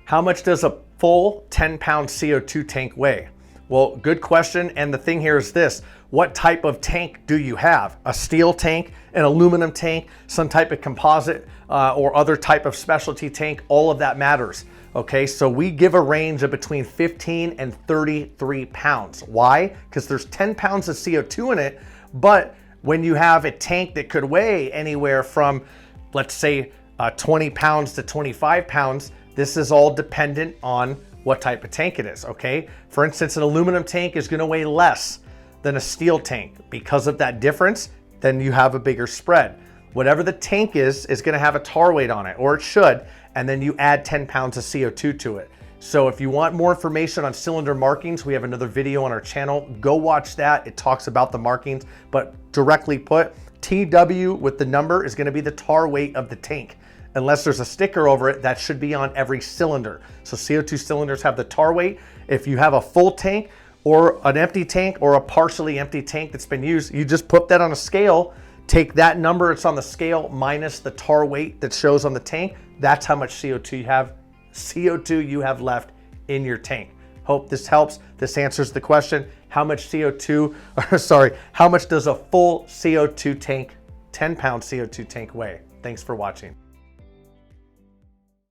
How much does a full 10-pound CO2 tank weigh? Well, good question. And the thing here is this: what type of tank do you have? A steel tank, an aluminum tank, some type of composite or other type of specialty tank? All of that matters. Okay, so we give a range of between 15 and 33 pounds. Why? Because there's 10 pounds of CO2 in it, but when you have a tank that could weigh anywhere from, let's say, 20 pounds to 25 pounds, this is all dependent on what type of tank it is, okay? For instance, an aluminum tank is gonna weigh less than a steel tank. Because of that difference, then you have a bigger spread. Whatever the tank is gonna have a tar weight on it, or it should, and then you add 10 pounds of CO2 to it. So if you want more information on cylinder markings, we have another video on our channel. Go watch that. It talks about the markings, but directly put, TW with the number is gonna be the tar weight of the tank. Unless there's a sticker over it, that should be on every cylinder. So CO2 cylinders have the tar weight. If you have a full tank or an empty tank or a partially empty tank that's been used, you just put that on a scale, take that number it's on the scale minus the tar weight that shows on the tank. That's how much CO2 you have left in your tank. Hope this helps. This answers the question: how much how much does a full CO2 tank, 10-pound CO2 tank weigh? Thanks for watching.